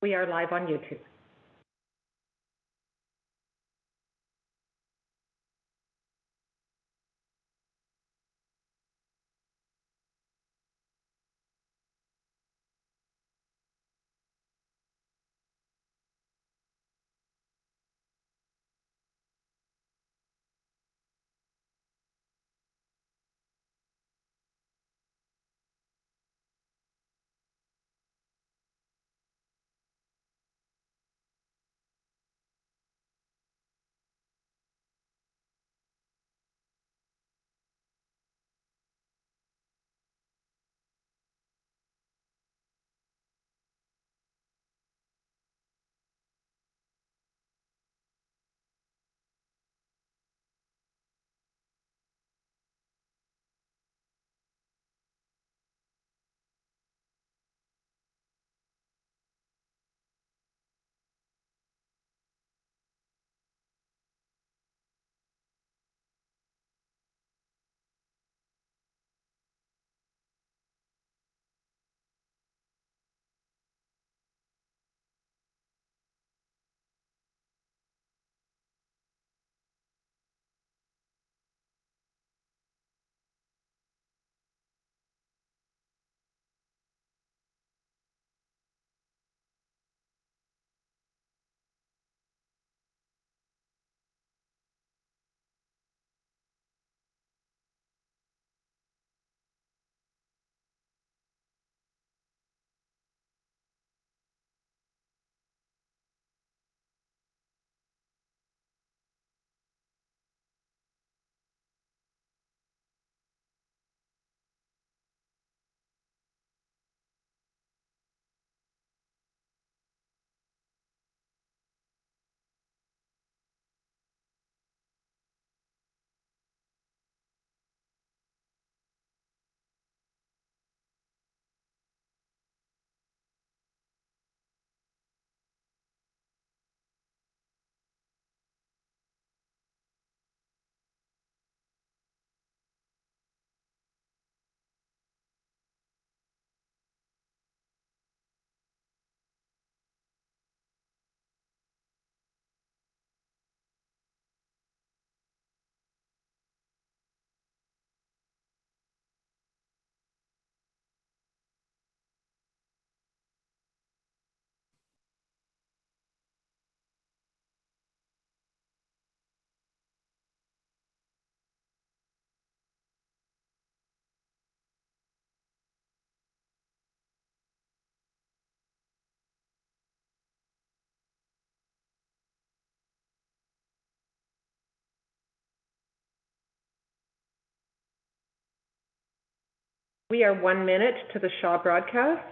We are live on YouTube. We are 1 minute to the Shaw broadcast.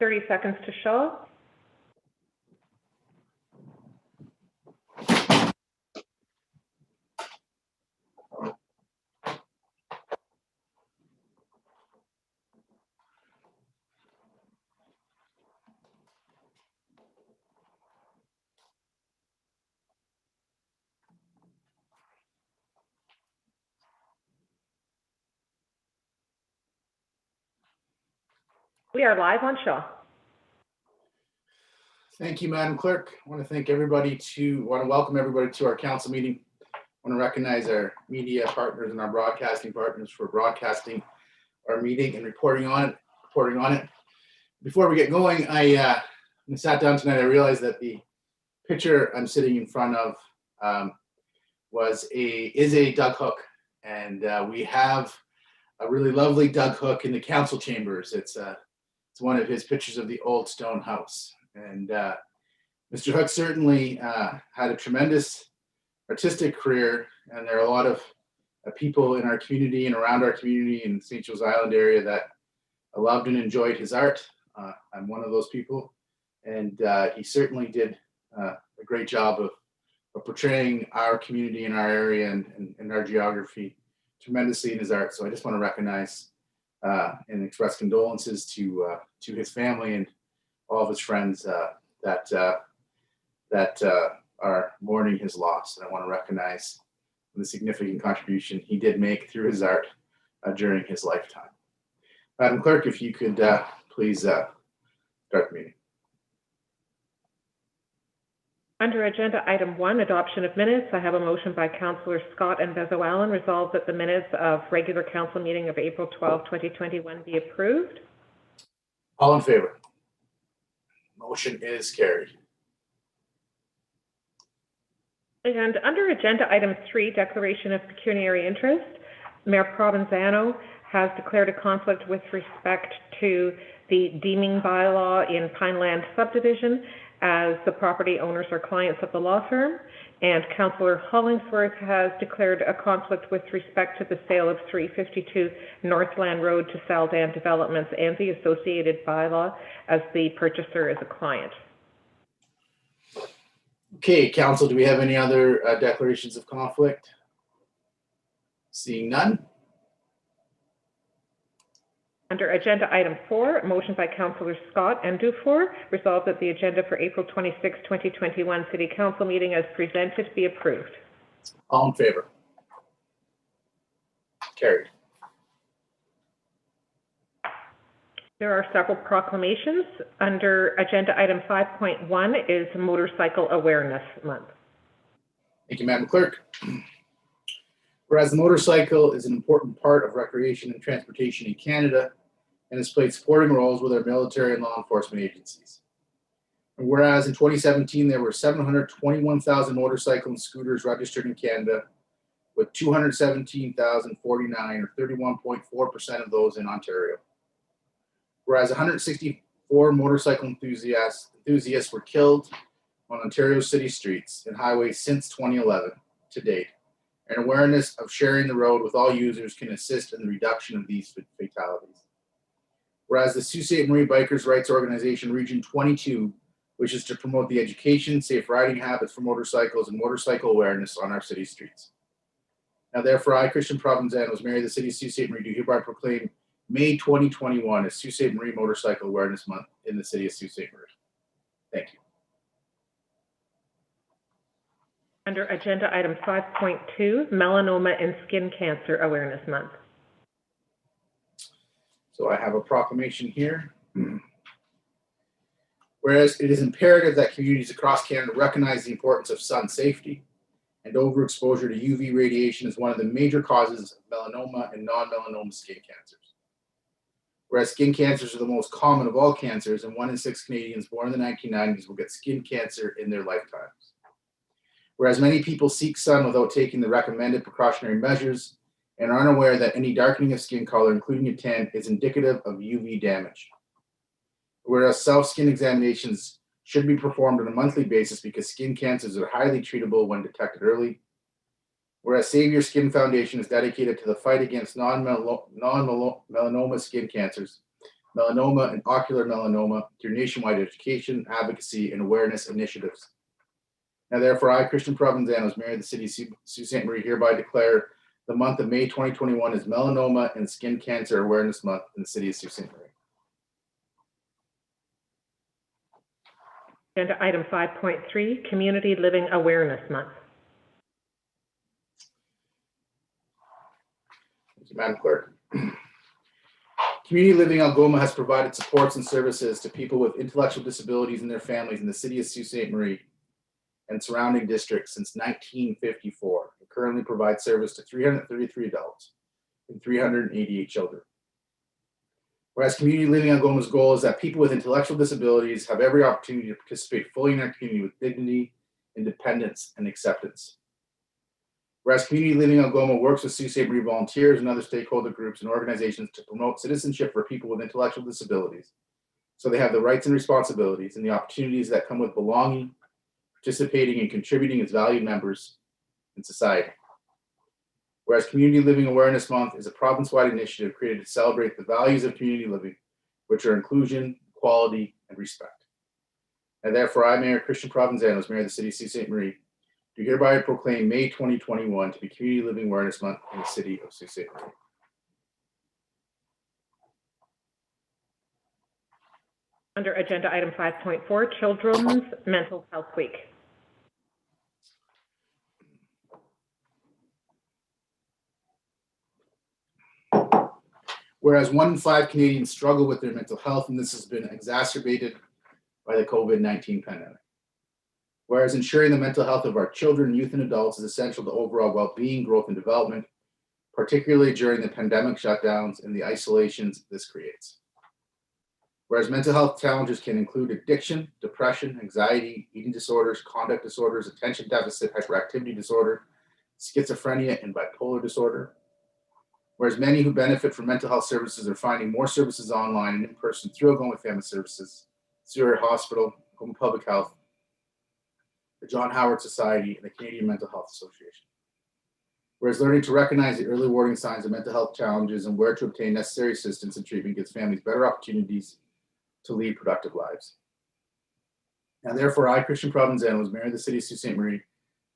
$30 to Shaw. We are live on Shaw. Thank you, Madam Clerk. I want to welcome everybody to our council meeting. I want to recognize our media partners and our broadcasting partners for broadcasting our meeting and reporting on it. Before we get going, when I sat down tonight, I realized that the picture I'm sitting in front of is a Doug Hook, and we have a really lovely Doug Hook in the council chambers. It's one of his pictures of the old stone house. And Mr. Hook certainly had a tremendous artistic career, and there are a lot of people in our community and around our community in St. Joe's Island area that loved and enjoyed his art. I'm one of those people, and he certainly did a great job of but portraying our community and our area and our geography tremendously in his art. So I just want to recognize and express condolences to his family and all of his friends that are mourning his loss. And I want to recognize the significant contribution he did make through his art during his lifetime. Madam Clerk, if you could please start the meeting. Under Agenda Item 1, Adoption of Minutes, I have a motion by Councillor Scott and Bezo-Allen resolved that the minutes of regular council meeting of April 12, 2021 be approved. All in favor? Motion is carried. And under Agenda Item 3, Declaration of Pecuniary Interest, Mayor Provenzano has declared a conflict with respect to the deeming bylaw in Pineland subdivision, as the property owners are clients of the law firm, and Councillor Hollingsworth has declared a conflict with respect to the sale of 352 Northland Road to Saldan Developments and the associated bylaw, as the purchaser is a client. Okay, Council, do we have any other declarations of conflict? Seeing none. Under Agenda Item 4, motion by Councillor Scott and Dufour, resolved that the agenda for April 26, 2021 City Council meeting as presented be approved. All in favor? Carried. There are several proclamations. Under Agenda Item 5.1 is Motorcycle Awareness Month. Thank you, Madam Clerk. Whereas the motorcycle is an important part of recreation and transportation in Canada and has played supporting roles with our military and law enforcement agencies. And whereas in 2017, there were 721,000 motorcycles and scooters registered in Canada, with 217,049, or 31.4% of those in Ontario. Whereas 164 motorcycle enthusiasts were killed on Ontario city streets and highways since 2011 to date. And awareness of sharing the road with all users can assist in the reduction of these fatalities. Whereas the Sault Ste. Marie Bikers' Rights Organization Region 22 wishes to promote the education, safe riding habits for motorcycles, and motorcycle awareness on our city streets. Now therefore, I, Christian Provenzano, as Mayor of the City of Sault Ste. Marie, do hereby proclaim May 2021 as Sault Ste. Marie Motorcycle Awareness Month in the City of Sault Ste. Marie. Thank you. Under Agenda Item 5.2, Melanoma and Skin Cancer Awareness Month. So I have a proclamation here. Whereas it is imperative that communities across Canada recognize the importance of sun safety and overexposure to UV radiation is one of the major causes of melanoma and non-melanoma skin cancers. Whereas skin cancers are the most common of all cancers, and 1 in 6 Canadians born in the 1990s will get skin cancer in their lifetimes. Whereas many people seek sun without taking the recommended precautionary measures and are unaware that any darkening of skin color, including a tan, is indicative of UV damage. Whereas self-skin examinations should be performed on a monthly basis because skin cancers are highly treatable when detected early. Whereas Save Your Skin Foundation is dedicated to the fight against non-melanoma skin cancers, melanoma and ocular melanoma through nationwide education, advocacy, and awareness initiatives. Now therefore, I, Christian Provenzano, as Mayor of the City of Sault Ste. Marie, hereby declare the month of May 2021 as Melanoma and Skin Cancer Awareness Month in the City of Sault Ste. Marie. Agenda Item 5.3, Community Living Awareness Month. Thank you, Madam Clerk. Community Living Algoma has provided supports and services to people with intellectual disabilities and their families in the City of Sault Ste. Marie and surrounding districts since 1954. It currently provides service to 333 adults and 388 children. Whereas Community Living Algoma's goal is that people with intellectual disabilities have every opportunity to participate fully in our community with dignity, independence, and acceptance. Whereas Community Living Algoma works with Sault Ste. Marie volunteers and other stakeholder groups and organizations to promote citizenship for people with intellectual disabilities, so they have the rights and responsibilities and the opportunities that come with belonging, participating, and contributing as valued members in society. Whereas Community Living Awareness Month is a province-wide initiative created to celebrate the values of community living, which are inclusion, equality, and respect. And therefore, I, Mayor Christian Provenzano, as Mayor of the City of Sault Ste. Marie, do hereby proclaim May 2021 to be Community Living Awareness Month in the city of Sault Ste. Marie. Under agenda item 5.4, Children's Mental Health Week. Whereas 1 in 5 Canadians struggle with their mental health, and this has been exacerbated by the COVID-19 pandemic. Whereas ensuring the mental health of our children, youth, and adults is essential to overall well-being, growth, and development, particularly during the pandemic shutdowns and the isolations this creates. Whereas mental health challenges can include addiction, depression, anxiety, eating disorders, conduct disorders, attention deficit hyperactivity disorder, schizophrenia, and bipolar disorder. Whereas many who benefit from mental health services are finding more services online and in person through Algoma Family Services, Superior Hospital, Algoma Public Health, the John Howard Society, and the Canadian Mental Health Association. Whereas learning to recognize the early warning signs of mental health challenges and where to obtain necessary assistance and treatment gives families better opportunities to lead productive lives. And therefore, I, Christian Provenzano, as Mayor of the City of Sault Ste. Marie,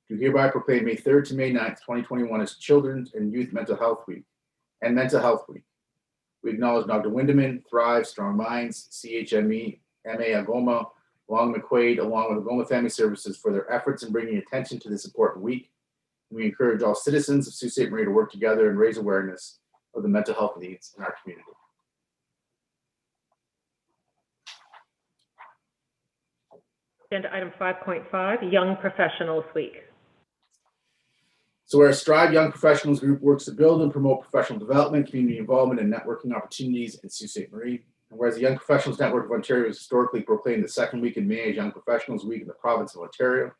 do hereby proclaim May 3rd to May 9th, 2021 as Children's and Youth Mental Health Week and Mental Health Week. We acknowledge Dr. Windeman, Thrive, Strong Minds, CHME, MA Algoma, Long McQuaid, along with Algoma Family Services for their efforts in bringing attention to this important week. And we encourage all citizens of Sault Ste. Marie to work together and raise awareness of the mental health needs in our community. Agenda item 5.5, Young Professionals Week. So whereas Strive Young Professionals Group works to build and promote professional development, community involvement, and networking opportunities in Sault Ste. Marie. And whereas the Young Professionals Network of Ontario has historically proclaimed the second week in May as Young Professionals Week in the province of Ontario.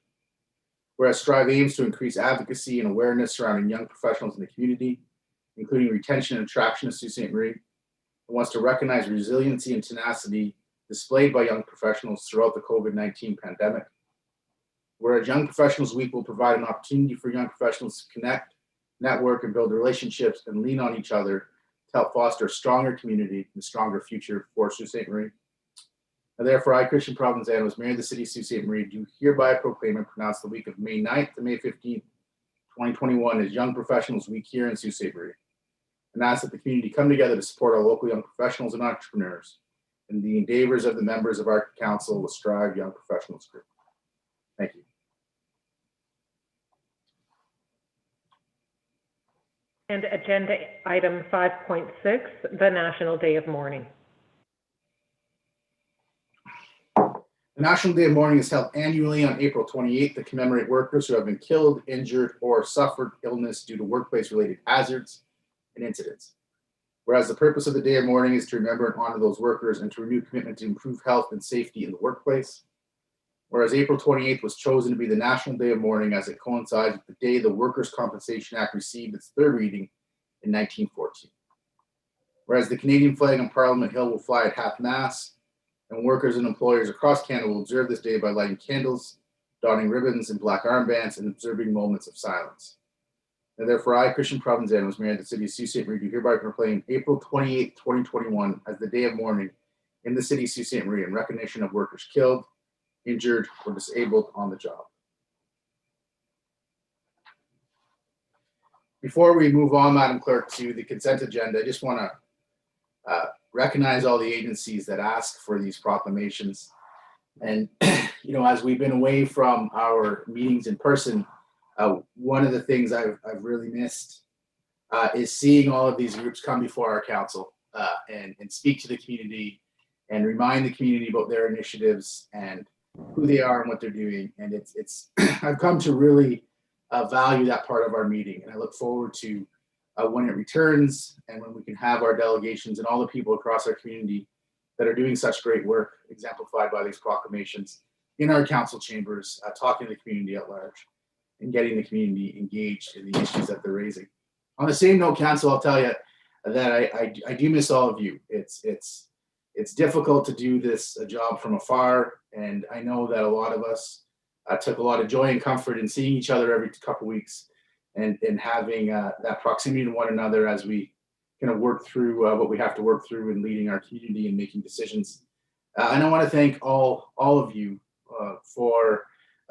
Whereas Strive aims to increase advocacy and awareness surrounding young professionals in the community, including retention and attraction of Sault Ste. Marie. It wants to recognize resiliency and tenacity displayed by young professionals throughout the COVID-19 pandemic. Whereas Young Professionals Week will provide an opportunity for young professionals to connect, network, and build relationships and lean on each other to help foster a stronger community and a stronger future for Sault Ste. Marie. And therefore, I, Christian Provenzano, as Mayor of the City of Sault Ste. Marie, do hereby proclaim and pronounce the week of May 9th to May 15th, 2021 as Young Professionals Week here in Sault Ste. Marie, and ask that the community come together to support our local young professionals and entrepreneurs and the endeavors of the members of our council with Strive Young Professionals Group. Thank you. And agenda item 5.6, the National Day of Mourning. The National Day of Mourning is held annually on April 28th to commemorate workers who have been killed, injured, or suffered illness due to workplace-related hazards and incidents. Whereas the purpose of the Day of Mourning is to remember and honor those workers and to renew commitment to improve health and safety in the workplace. Whereas April 28th was chosen to be the National Day of Mourning as it coincides with the day the Workers' Compensation Act received its third reading in 1914. Whereas the Canadian flag on Parliament Hill will fly at half-mast, and workers and employers across Canada will observe this day by lighting candles, donning ribbons and black armbands, and observing moments of silence. And therefore, I, Christian Provenzano, as Mayor of the City of Sault Ste. Marie, do hereby proclaim April 28th, 2021 as the Day of Mourning in the City of Sault Ste. Marie in recognition of workers killed, injured, or disabled on the job. Before we move on, Madam Clerk, to the consent agenda, I just want to recognize all the agencies that ask for these proclamations. And, as we've been away from our meetings in person, one of the things I've really missed is seeing all of these groups come before our council and speak to the community and remind the community about their initiatives and who they are and what they're doing. And it's I've come to really value that part of our meeting. And I look forward to when it returns and when we can have our delegations and all the people across our community that are doing such great work, exemplified by these proclamations, in our council chambers, talking to the community at large and getting the community engaged in the issues that they're raising. On the same note, council, I'll tell you that I do miss all of you. It's difficult to do this job from afar, and I know that a lot of us took a lot of joy and comfort in seeing each other every couple of weeks and having that proximity to one another as we kind of work through what we have to work through in leading our community and making decisions. And I want to thank all of you for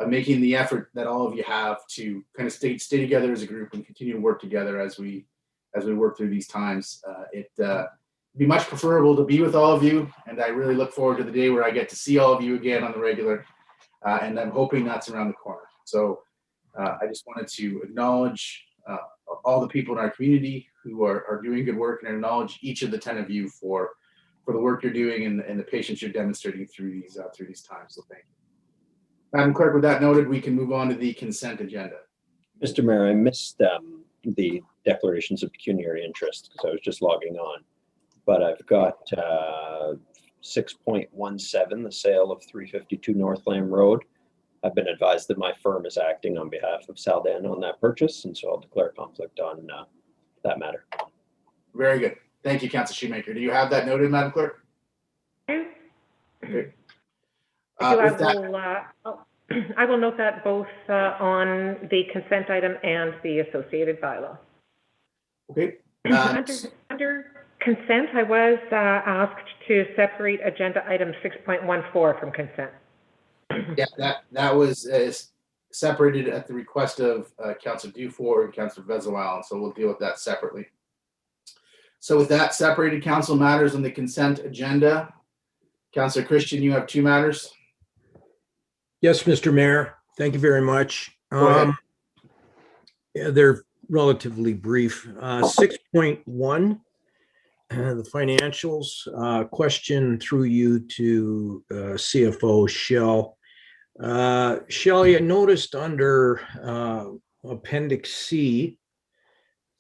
making the effort that all of you have to kind of stay together as a group and continue to work together as we work through these times. It'd be much preferable to be with all of you, and I really look forward to the day where I get to see all of you again on the regular, and I'm hoping that's around the corner. So I just wanted to acknowledge all the people in our community who are doing good work, and acknowledge each of the 10 of you for the work you're doing and the patience you're demonstrating through these times. So thank you. Madam Clerk, with that noted, we can move on to the consent agenda. Mr. Mayor, I missed the declarations of pecuniary interest because I was just logging on. But I've got 6.17, the sale of 352 North Lamb Road. I've been advised that my firm is acting on behalf of Saldan on that purchase, and so I'll declare conflict on that matter. Very good. Thank you, Councillor Shoemaker. Do you have that noted, Madam Clerk? Okay. I will note that both on the consent item and the associated bylaw. Okay. Under consent, I was asked to separate agenda item 6.14 from consent. Yeah, that was separated at the request of Councillor Dufour and Councillor Vezoil, and so we'll deal with that separately. So with that separated council matters on the consent agenda, Councillor Christian, you have 2 matters. Yes, Mr. Mayor, thank you very much. Go ahead. Yeah, they're relatively brief. 6.1, the financials, question through you to CFO Shell. Shell, you noticed under Appendix C,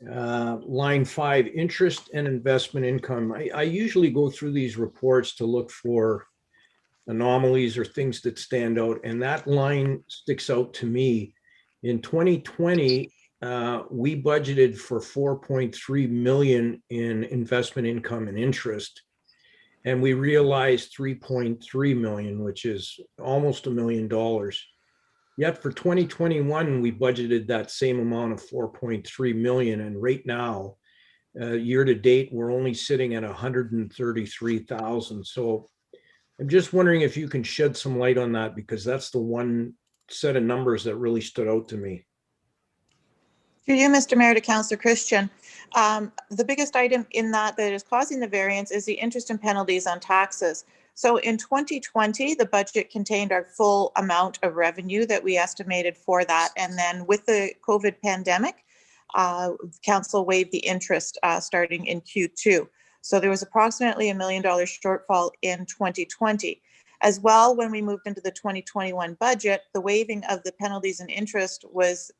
line 5, interest and investment income. I usually go through these reports to look for anomalies or things that stand out, and that line sticks out to me. In 2020, we budgeted for 4.3 million in investment income and interest, and we realized 3.3 million, which is almost $1 million. Yet for 2021, we budgeted that same amount of 4.3 million, and right now, year to date, we're only sitting at 133,000. So I'm just wondering if you can shed some light on that, because that's the one set of numbers that really stood out to me. Through you, Mr. Mayor, to Councillor Christian. The biggest item in that is causing the variance is the interest and penalties on taxes. So in 2020, the budget contained our full amount of revenue that we estimated for that. And then with the COVID pandemic, council waived the interest starting in Q2. So there was approximately $1 million shortfall in 2020. As well, when we moved into the 2021 budget, the waiving of the penalties and interest was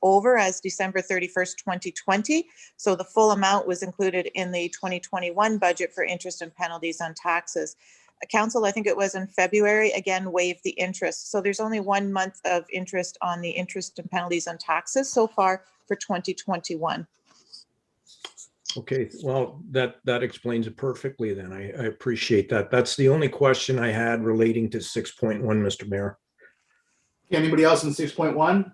over as December 31st, 2020. So the full amount was included in the 2021 budget for interest and penalties on taxes. Council, I think it was in February, again, waived the interest. So there's only 1 month of interest on the interest and penalties on taxes so far for 2021. Okay, well, that explains it perfectly then. I appreciate that. That's the only question I had relating to 6.1, Mr. Mayor. Anybody else in 6.1?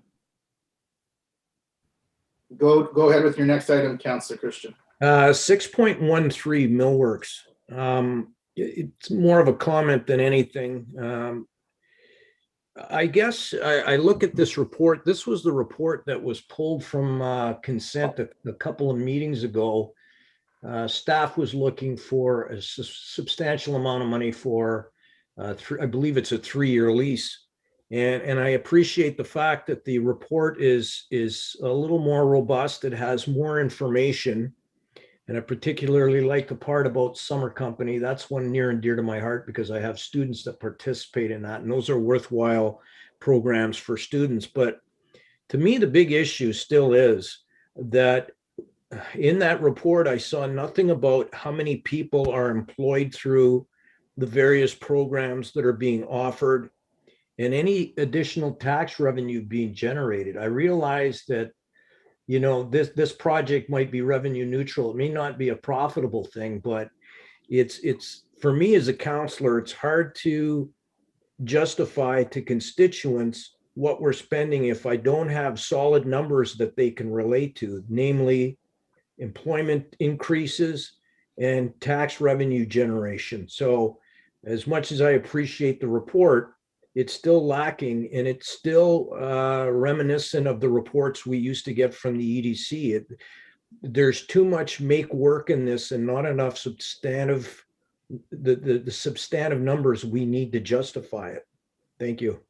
Go ahead with your next item, Councillor Christian. 6.13 Millworks. It's more of a comment than anything. I guess I look at this report. This was the report that was pulled from consent a couple of meetings ago. Staff was looking for a substantial amount of money for, I believe it's a 3-year lease. And I appreciate the fact that the report is a little more robust. It has more information. And I particularly like the part about summer company. That's one near and dear to my heart because I have students that participate in that, and those are worthwhile programs for students. But to me, the big issue still is that in that report, I saw nothing about how many people are employed through the various programs that are being offered and any additional tax revenue being generated. I realize that this project might be revenue neutral. It may not be a profitable thing, but it's for me as a counselor, it's hard to justify to constituents what we're spending if I don't have solid numbers that they can relate to, namely employment increases and tax revenue generation. So as much as I appreciate the report, it's still lacking, and it's still reminiscent of the reports we used to get from the EDC. There's too much make work in this and not enough substantive, the substantive numbers we need to justify it. Thank you.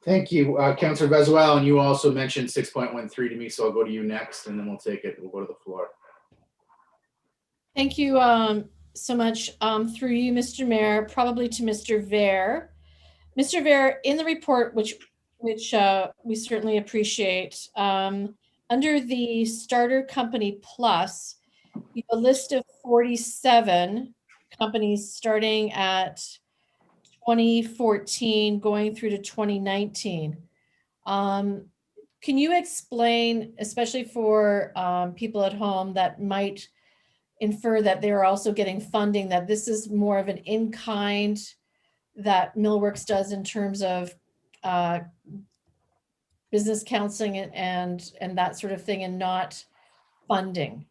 Thank you, Councillor Bezuel, and you also mentioned 6.13 to me, so I'll go to you next, and then we'll take it. We'll go to the floor. Thank you so much. Through you, Mr. Mayor, probably to Mr. Vare. Mr. Vare, in the report, which we certainly appreciate, under the Starter Company Plus, you have a list of 47 companies starting at 2014 going through to 2019. Can you explain, especially for people at home that might infer that they're also getting funding, that this is more of an in-kind that Millworks does in terms of business counseling and that sort of thing, and not funding?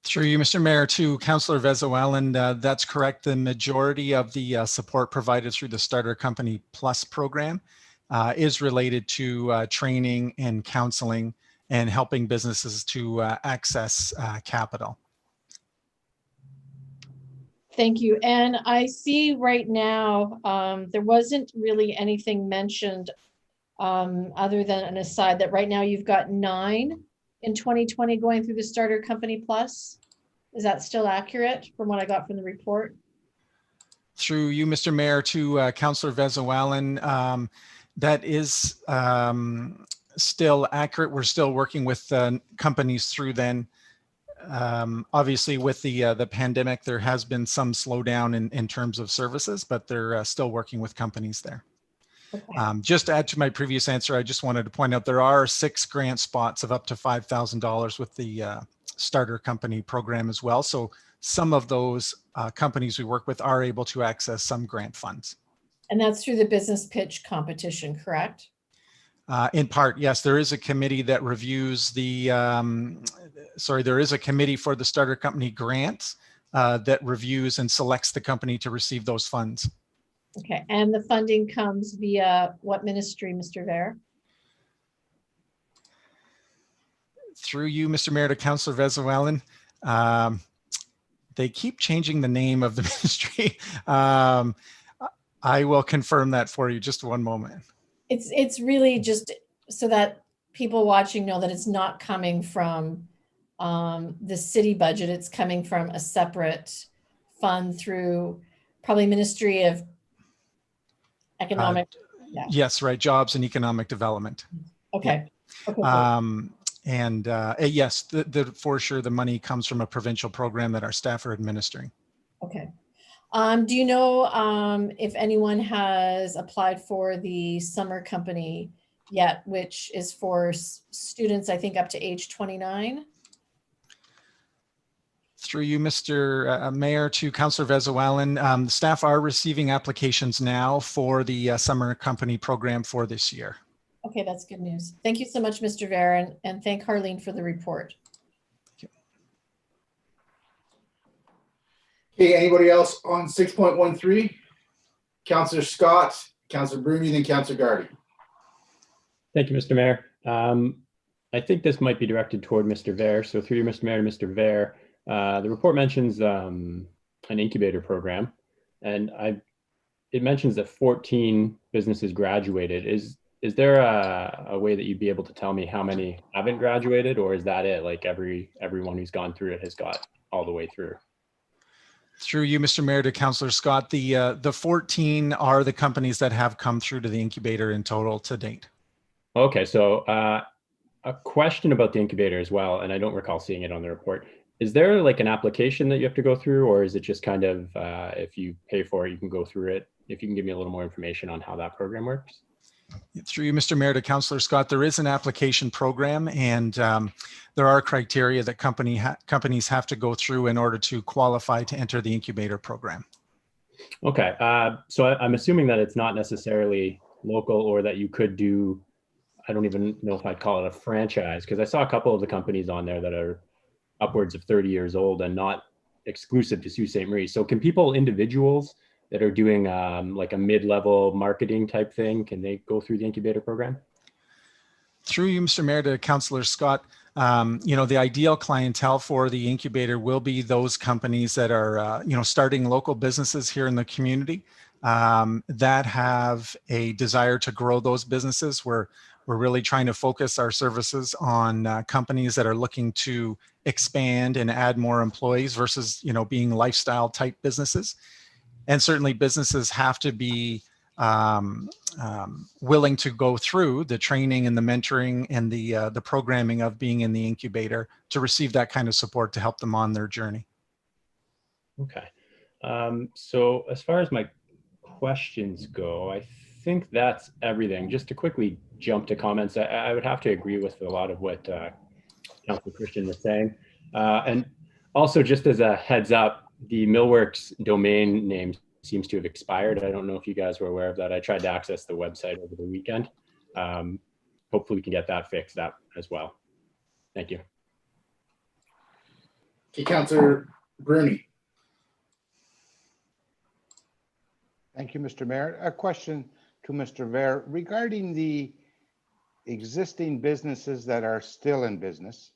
Through you, Mr. Mayor, to Councillor Vezoel, and that's correct. The majority of the support provided through the Starter Company Plus program is related to training and counseling and helping businesses to access capital. Thank you. And I see right now, there wasn't really anything mentioned other than an aside that right now you've got 9 in 2020 going through the Starter Company Plus. Is that still accurate from what I got from the report? Through you, Mr. Mayor, to Councillor Vezoel, that is still accurate. We're still working with companies through then. Obviously, with the pandemic, there has been some slowdown in terms of services, but they're still working with companies there. Okay. Just to add to my previous answer, I just wanted to point out there are 6 grant spots of up to $5,000 with the Starter Company program as well. So some of those companies we work with are able to access some grant funds. And that's through the business pitch competition, correct? In part, yes. There is a committee that reviews the, there is a committee for the Starter Company grants that reviews and selects the company to receive those funds. Okay, and the funding comes via what ministry, Mr. Vare? Through you, Mr. Mayor, to Councillor Vezoel, they keep changing the name of the ministry. I will confirm that for you. Just one moment. It's really just so that people watching know that it's not coming from the city budget. It's coming from a separate fund through probably Ministry of Economic. Yeah. Yes, right. Jobs and Economic Development. Okay. Okay. Yes, for sure, the money comes from a provincial program that our staff are administering. Okay. Do you know if anyone has applied for the summer company yet, which is for students, I think, up to age 29? Through you, Mr. Mayor, to Councillor Vezoel, the staff are receiving applications now for the summer company program for this year. Okay, that's good news. Thank you so much, Mr. Vare, and thank Harleen for the report. Okay, anybody else on 6.13? Councillor Scott, Councillor Bruni, then Councillor Gardy. Thank you, Mr. Mayor. I think this might be directed toward Mr. Vare. So through you, Mr. Mayor, to Mr. Vare, the report mentions an incubator program, and it mentions that 14 businesses graduated. Is there a way that you'd be able to tell me how many haven't graduated, or is that it? Like everyone who's gone through it has got all the way through? Through you, Mr. Mayor, to Councillor Scott, the 14 are the companies that have come through to the incubator in total to date. Okay, so a question about the incubator as well, and I don't recall seeing it on the report. Is there like an application that you have to go through, or is it just kind of if you pay for it, you can go through it? If you can give me a little more information on how that program works. Through you, Mr. Mayor, to Councillor Scott, there is an application program, and there are criteria that companies have to go through in order to qualify to enter the incubator program. Okay, so I'm assuming that it's not necessarily local, or that you could do, I don't even know if I'd call it a franchise, because I saw a couple of the companies on there that are upwards of 30 years old and not exclusive to Sault Ste. Marie. So can people, individuals, that are doing like a mid-level marketing type thing, can they go through the incubator program? Through you, Mr. Mayor, to Councillor Scott, the ideal clientele for the incubator will be those companies that are, starting local businesses here in the community that have a desire to grow those businesses. We're really trying to focus our services on companies that are looking to expand and add more employees versus, being lifestyle type businesses. And certainly businesses have to be willing to go through the training and the mentoring and the programming of being in the incubator to receive that kind of support to help them on their journey. Okay. So as far as my questions go, I think that's everything. Just to quickly jump to comments, I would have to agree with a lot of what Councillor Christian was saying. And also, just as a heads up, the Millworks domain name seems to have expired. I don't know if you guys were aware of that. I tried to access the website over the weekend. Hopefully we can get that fixed up as well. Thank you. Okay, Councillor Bruni. Thank you, Mr. Mayor. A question to Mr. Ver regarding the existing businesses that are still in business.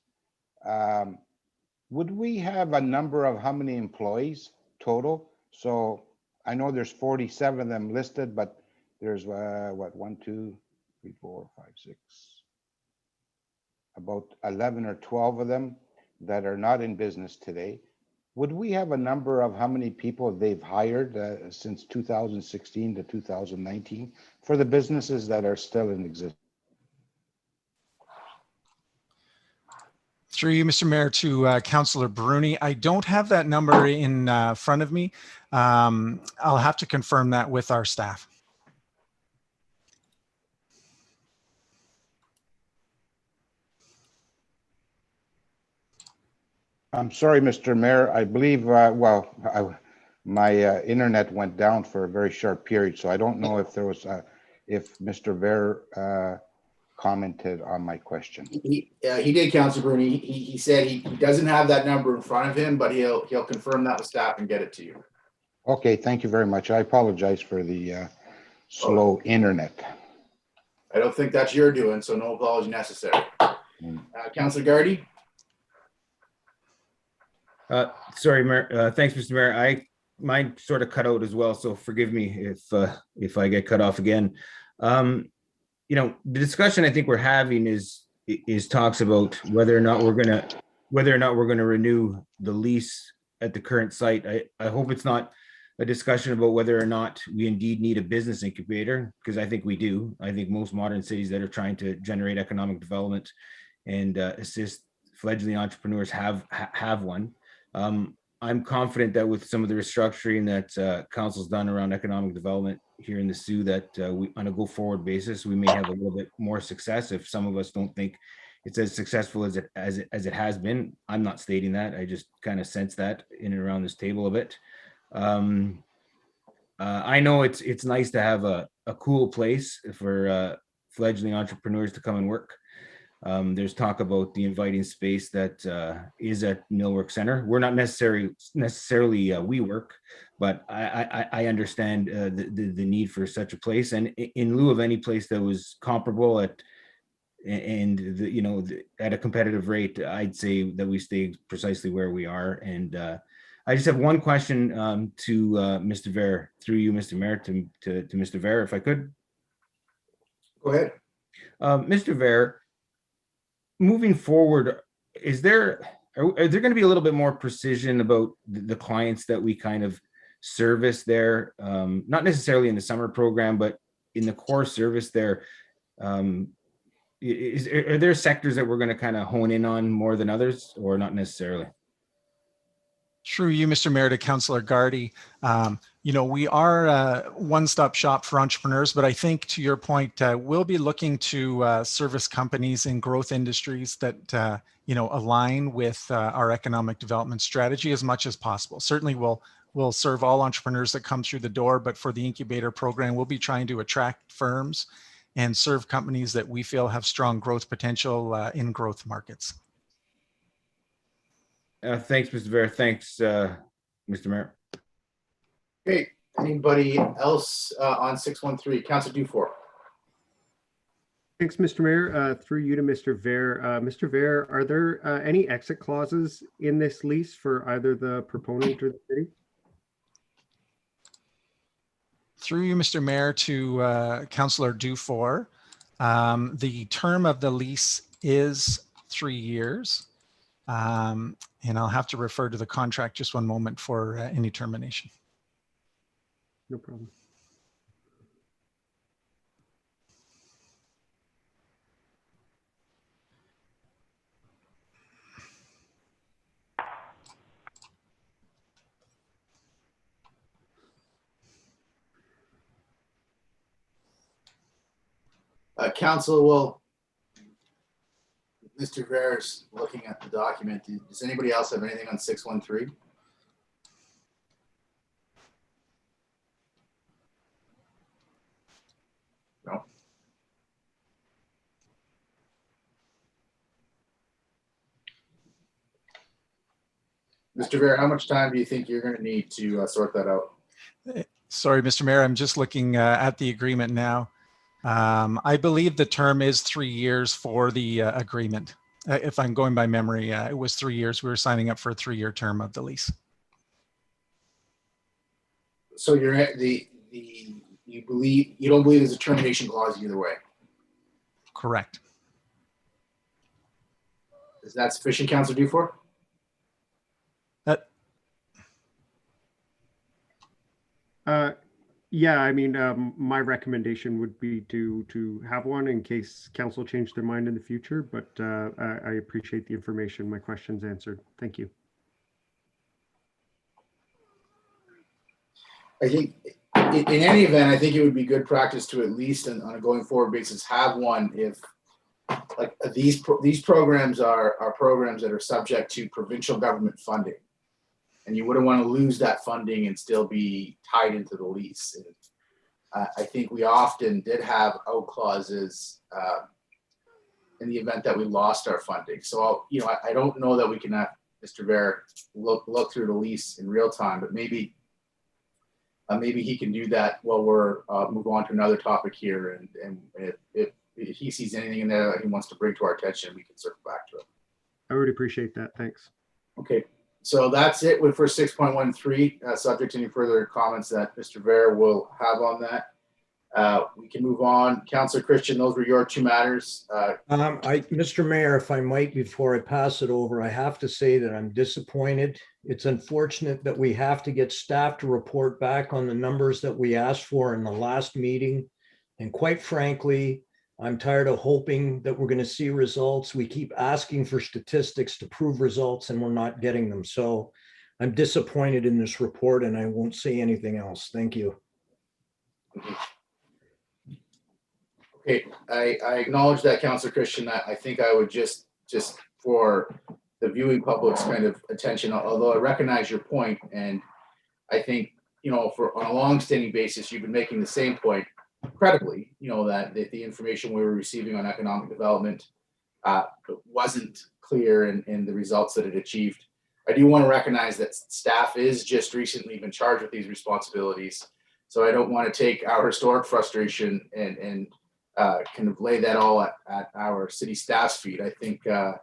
Would we have a number of how many employees total? So I know there's 47 of them listed, but there's what, 1, 2, 3, 4, 5, 6, about 11 or 12 of them that are not in business today. Would we have a number of how many people they've hired since 2016 to 2019 for the businesses that are still in existence? Through you, Mr. Mayor, to Councillor Bruni. I don't have that number in front of me. I'll have to confirm that with our staff. I'm sorry, Mr. Mayor. I believe, my internet went down for a very short period, so I don't know if there was, if Mr. Ver commented on my question. He did, Councillor Bruni. He said he doesn't have that number in front of him, but he'll confirm that with staff and get it to you. Okay, thank you very much. I apologize for the slow internet. I don't think that's your doing, so no apology necessary. Councillor Gardy. Sorry, Mayor. Thanks, Mr. Mayor. Mine sort of cut out as well, so forgive me if I get cut off again. The discussion I think we're having is talks about whether or not we're gonna renew the lease at the current site. I hope it's not a discussion about whether or not we indeed need a business incubator, because I think we do. I think most modern cities that are trying to generate economic development and assist fledgling entrepreneurs have one. I'm confident that with some of the restructuring that council's done around economic development here in the Sioux, that we, on a go forward basis, we may have a little bit more success. If some of us don't think it's as successful as it has been, I'm not stating that. I just kind of sense that in and around this table a bit. I know it's nice to have a cool place for fledgling entrepreneurs to come and work. There's talk about the inviting space that is at Millwork Center. We're not necessarily WeWork, but I understand the need for such a place. And in lieu of any place that was comparable at a competitive rate, I'd say that we stay precisely where we are. And I just have one question to Mr. Ver, through you, Mr. Mayor, to Mr. Ver, if I could. Go ahead. Mr. Ver, moving forward, are there going to be a little bit more precision about the clients that we kind of service there? Not necessarily in the summer program, but in the core service there. Are there sectors that we're going to kind of hone in on more than others, or not necessarily? Through you, Mr. Mayor, to Councillor Gardy. We are a one-stop shop for entrepreneurs, but I think to your point, we'll be looking to service companies in growth industries that, align with our economic development strategy as much as possible. Certainly we'll serve all entrepreneurs that come through the door, but for the incubator program, we'll be trying to attract firms and serve companies that we feel have strong growth potential in growth markets. Thanks, Mr. Ver. Thanks, Mr. Mayor. Okay, Anybody else on 613? Councilor Dufour. Thanks, Mr. Mayor. Through you to Mr. Ver. Mr. Ver, are there any exit clauses in this lease for either the proponent or the city? Through you, Mr. Mayor, to Councillor Dufour. The term of the lease is 3 years. And I'll have to refer to the contract just one moment for any termination. No problem. Council will, Mr. Vere's looking at the document. Does anybody else have anything on 613? No. Mr. Vere, how much time do you think you're going to need to sort that out? Sorry, Mr. Mayor, I'm just looking at the agreement now. I believe the term is 3 years for the agreement. If I'm going by memory, it was 3 years. We were signing up for a 3-year term of the lease. So you don't believe there's a termination clause either way? Correct. Is that sufficient, Councilor Dufour? Yeah, I mean, my recommendation would be to have one in case council changed their mind in the future, but I appreciate the information. My question's answered. Thank you. I think in any event, I think it would be good practice to at least on a going forward basis have one if like these programs are programs that are subject to provincial government funding. And you wouldn't want to lose that funding and still be tied into the lease. And I think we often did have out clauses in the event that we lost our funding. So, I don't know that we can have Mr. Vere look through the lease in real time, but maybe he can do that while we're move on to another topic here. And if he sees anything in there that he wants to bring to our attention, we can circle back to it. I would appreciate that. Thanks. Okay. So that's it for 6.13, subject to any further comments that Mr. Vere will have on that. We can move on. Councillor Christian, those were your two matters. Mr. Mayor, if I might, before I pass it over, I have to say that I'm disappointed. It's unfortunate that we have to get staff to report back on the numbers that we asked for in the last meeting. And quite frankly, I'm tired of hoping that we're going to see results. We keep asking for statistics to prove results and we're not getting them. So I'm disappointed in this report and I won't say anything else. Thank you. Okay, I acknowledge that, Councillor Christian. I think I would just for the viewing public's kind of attention, although I recognize your point, and I think, for on a long-standing basis, you've been making the same point credibly, that the information we were receiving on economic development wasn't clear in the results that it achieved. I do want to recognize that staff is just recently been charged with these responsibilities. So I don't want to take our historic frustration and kind of lay that all at our city staff's feet. I think, but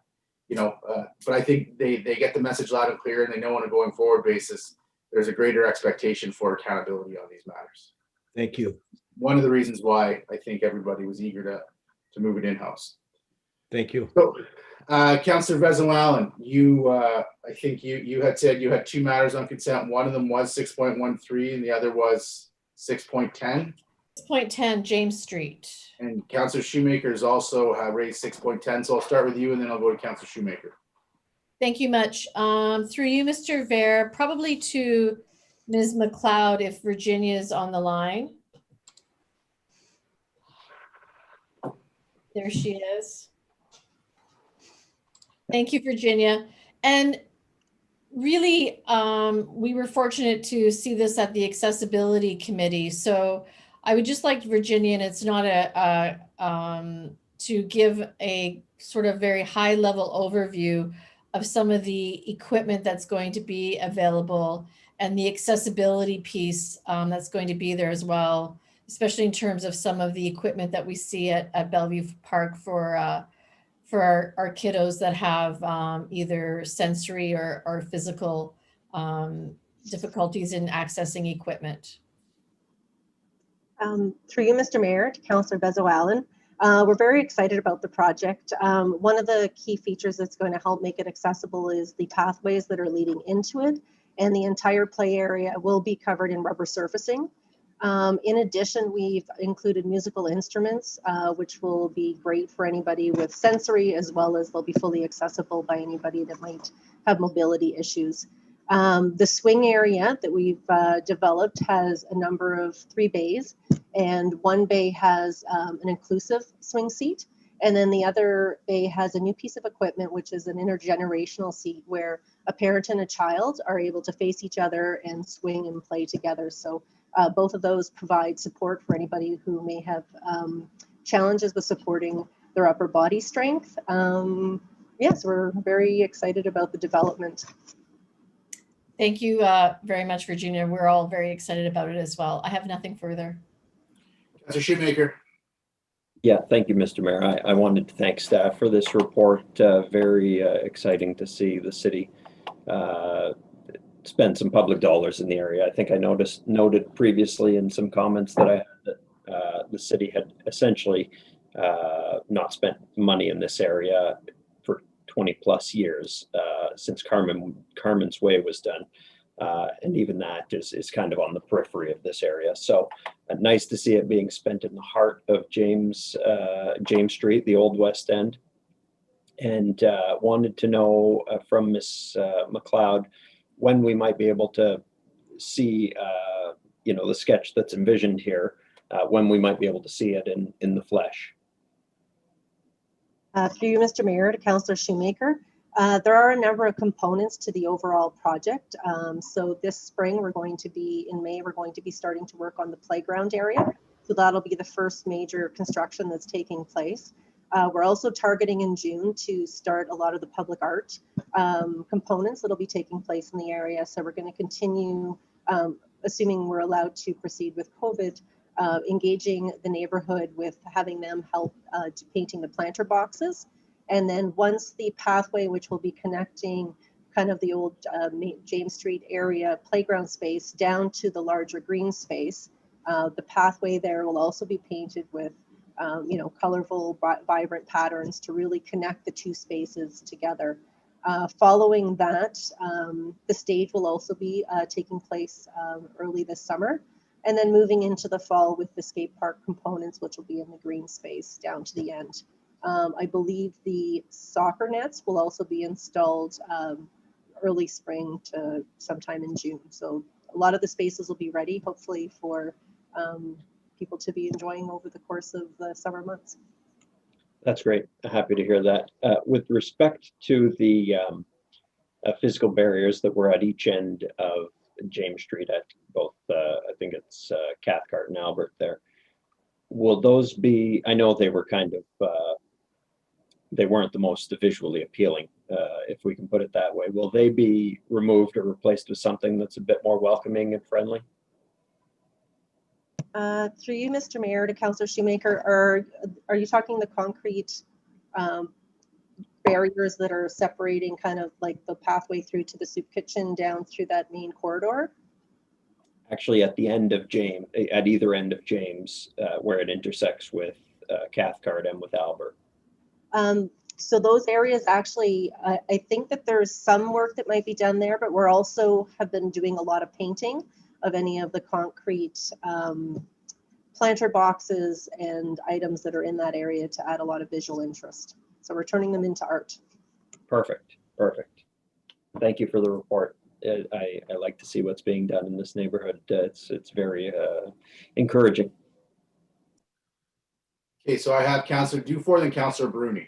I think they get the message loud and clear, and they know on a going forward basis, there's a greater expectation for accountability on these matters. Thank you. One of the reasons why I think everybody was eager to move it in-house. Thank you. So, Councillor Vezin-Allen, I think you had said you had two matters on consent. One of them was 6.13 and the other was 6.10. 6.10 James Street. And Councillor Shoemaker's also raised 6.10. So I'll start with you and then I'll go to Councillor Shoemaker. Thank you much. Through you, Mr. Vere, probably to Ms. McLeod if Virginia is on the line. There she is. Thank you, Virginia. And really, we were fortunate to see this at the Accessibility Committee. So I would just like Virginia, and it's not to give a sort of very high level overview of some of the equipment that's going to be available and the accessibility piece that's going to be there as well, especially in terms of some of the equipment that we see at Bellevue Park for our kiddos that have either sensory or physical difficulties in accessing equipment. Through you, Mr. Mayor, to Councillor Bezo-Allen. We're very excited about the project. One of the key features that's going to help make it accessible is the pathways that are leading into it, and the entire play area will be covered in rubber surfacing. In addition, we've included musical instruments, which will be great for anybody with sensory, as well as they'll be fully accessible by anybody that might have mobility issues. The swing area that we've developed has a number of 3 bays, and one bay has an inclusive swing seat, and then the other bay has a new piece of equipment, which is an intergenerational seat where a parent and a child are able to face each other and swing and play together. So both of those provide support for anybody who may have challenges with supporting their upper body strength. Yes, we're very excited about the development. Thank you very much, Virginia. We're all very excited about it as well. I have nothing further. Councillor Shoemaker. Yeah, thank you, Mr. Mayor. I wanted to thank staff for this report. Very exciting to see the city spend some public dollars in the area. I think I noted previously in some comments that I had that the city had essentially not spent money in this area for 20 plus years since Carmen's Way was done. And even that is kind of on the periphery of this area. So nice to see it being spent in the heart of James Street, the old West End. And wanted to know from Ms. McLeod when we might be able to see, the sketch that's envisioned here, when we might be able to see it in the flesh. Through you, Mr. Mayor, to Councillor Shoemaker. There are a number of components to the overall project. So this spring, in May, we're going to be starting to work on the playground area. So that'll be the first major construction that's taking place. We're also targeting in June to start a lot of the public art components that'll be taking place in the area. So we're going to continue, assuming we're allowed to proceed with COVID, engaging the neighborhood with having them help to painting the planter boxes. And then once the pathway, which will be connecting kind of the old James Street area playground space down to the larger green space, the pathway there will also be painted with colorful, vibrant patterns to really connect the two spaces together. Following that, the stage will also be taking place early this summer, and then moving into the fall with the skate park components, which will be in the green space down to the end. I believe the soccer nets will also be installed early spring to sometime in June. So a lot of the spaces will be ready, hopefully, for people to be enjoying over the course of the summer months. That's great. Happy to hear that. With respect to the physical barriers that were at each end of James Street at both, I think it's Cathcart and Albert there, will those be, I know they were kind of, they weren't the most visually appealing, if we can put it that way. Will they be removed or replaced with something that's a bit more welcoming and friendly? Through you, Mr. Mayor, to Councillor Shoemaker, are you talking the concrete barriers that are separating kind of like the pathway through to the soup kitchen down through that main corridor? Actually, at the end of James, at either end of James, where it intersects with Cathcart and with Albert. So those areas actually, I think that there's some work that might be done there, but we're also have been doing a lot of painting of any of the concrete planter boxes and items that are in that area to add a lot of visual interest. So we're turning them into art. Perfect, perfect. Thank you for the report. I like to see what's being done in this neighborhood. It's very encouraging. Okay, so I have Councillor Dufour and Councillor Bruni.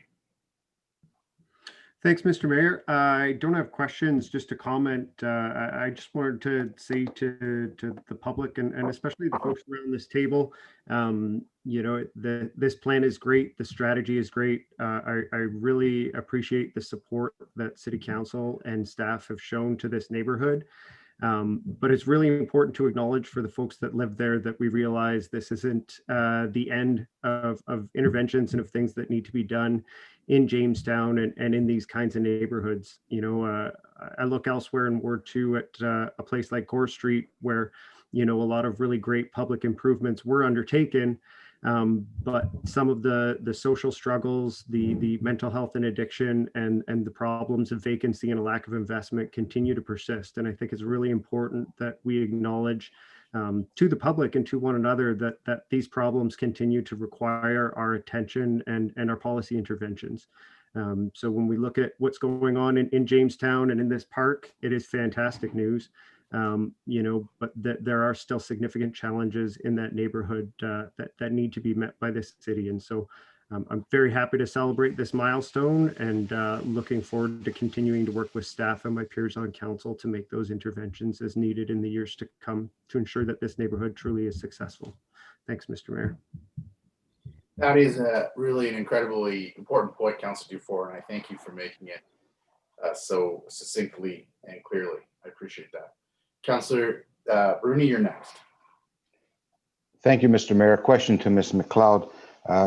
Thanks, Mr. Mayor. I don't have questions, just a comment. I just wanted to say to the public and especially the folks around this table, this plan is great. The strategy is great. I really appreciate the support that City Council and staff have shown to this neighborhood. But it's really important to acknowledge for the folks that live there that we realize this isn't the end of interventions and of things that need to be done in Jamestown and in these kinds of neighborhoods. You know, I look elsewhere in Ward 2 at a place like Gore Street, where, you know, a lot of really great public improvements were undertaken. But some of the social struggles, the mental health and addiction, and the problems of vacancy and a lack of investment continue to persist. And I think it's really important that we acknowledge to the public and to one another that these problems continue to require our attention and our policy interventions. So when we look at what's going on in Jamestown and in this park, it is fantastic news. You know, but there are still significant challenges in that neighborhood that need to be met by this city. And so I'm very happy to celebrate this milestone, and looking forward to continuing to work with staff and my peers on council to make those interventions as needed in the years to come to ensure that this neighborhood truly is successful. Thanks, Mr. Mayor. That is really an incredibly important point, Councilor Dufour, and I thank you for making it so succinctly and clearly. I appreciate that. Councillor Bruni, you're next. Thank you, Mr. Mayor. Question to Ms. McLeod.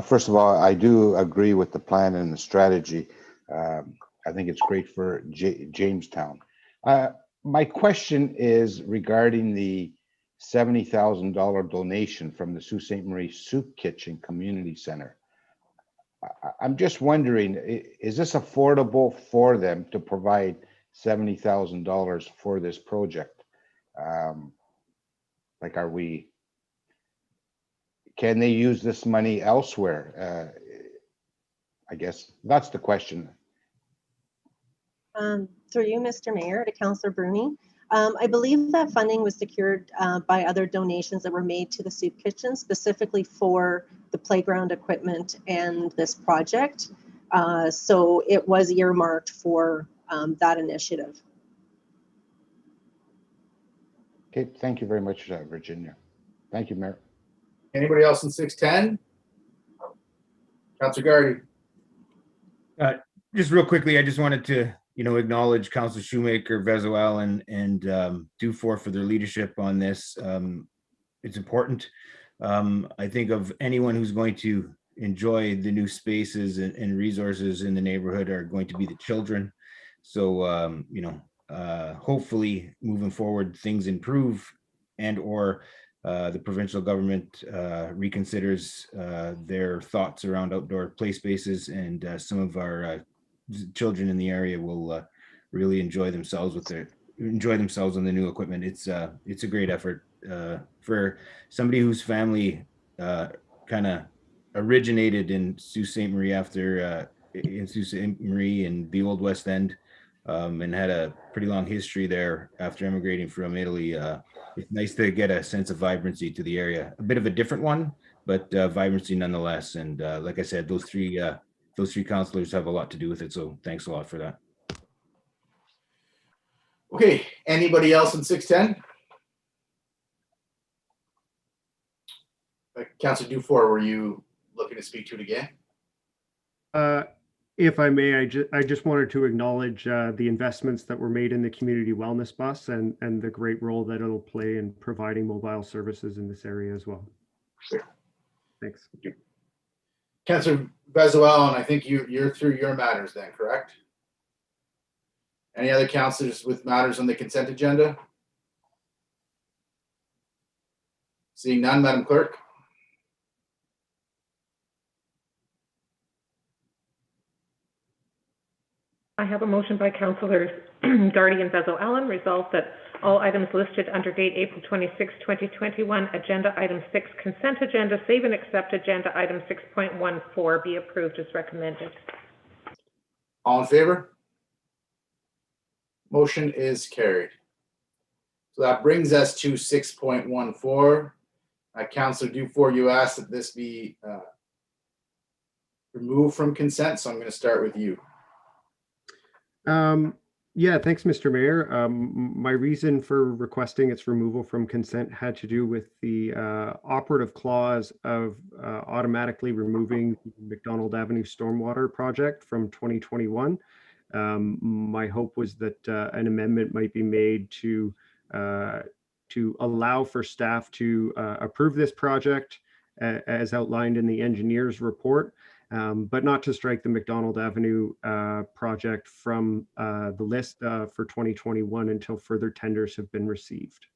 First of all, I do agree with the plan and the strategy. I think it's great for Jamestown. My question is regarding the $70,000 donation from the Sault Ste. Marie Soup Kitchen Community Center. I'm just wondering, is this affordable for them to provide $70,000 for this project? Like, can they use this money elsewhere? I guess that's the question. Through you, Mr. Mayor, to Councillor Bruni. I believe that funding was secured by other donations that were made to the soup kitchen, specifically for the playground equipment and this project. So it was earmarked for that initiative. Okay, thank you very much, Virginia. Thank you, Mayor. Anybody else in 610? Councillor Gardy. Just real quickly, I just wanted to, you know, acknowledge Councilor Shoemaker, Vezoel, and Dufour for their leadership on this. It's important. I think of anyone who's going to enjoy the new spaces and resources in the neighborhood are going to be the children. So, you know, hopefully moving forward, things improve, and or the provincial government reconsiders their thoughts around outdoor play spaces, and some of our children in the area will really enjoy themselves on the new equipment. It's a great effort for somebody whose family kind of originated in Sault Ste. Marie in Sault Ste. Marie and the Old West End, and had a pretty long history there after immigrating from Italy. It's nice to get a sense of vibrancy to the area, a bit of a different one, but vibrancy nonetheless. And like I said, those three councillors have a lot to do with it. So thanks a lot for that. Okay, anybody else in 610? Councillor Dufour, were you looking to speak to it again? If I may, I just wanted to acknowledge the investments that were made in the community wellness bus and the great role that it'll play in providing mobile services in this area as well. Sure. Thanks. Councillor Vezoel, and I think you're through your matters then, correct? Any other councillors with matters on the consent agenda? Seeing none, Madam Clerk. I have a motion by Councillors Gardy and Vezoel, resolved that all items listed under date April 26, 2021, Agenda Item 6, Consent Agenda, Save and Accept Agenda Item 6.14 be approved as recommended. All in favor? Motion is carried. So that brings us to 6.14. Councillor Dufour, you asked that this be removed from consent, so I'm going to start with you. Yeah, thanks, Mr. Mayor. My reason for requesting its removal from consent had to do with the operative clause of automatically removing the McDonald Avenue Stormwater Project from 2021. My hope was that an amendment might be made to allow for staff to approve this project as outlined in the engineer's report, but not to strike the McDonald Avenue project from the list for 2021 until further tenders have been received.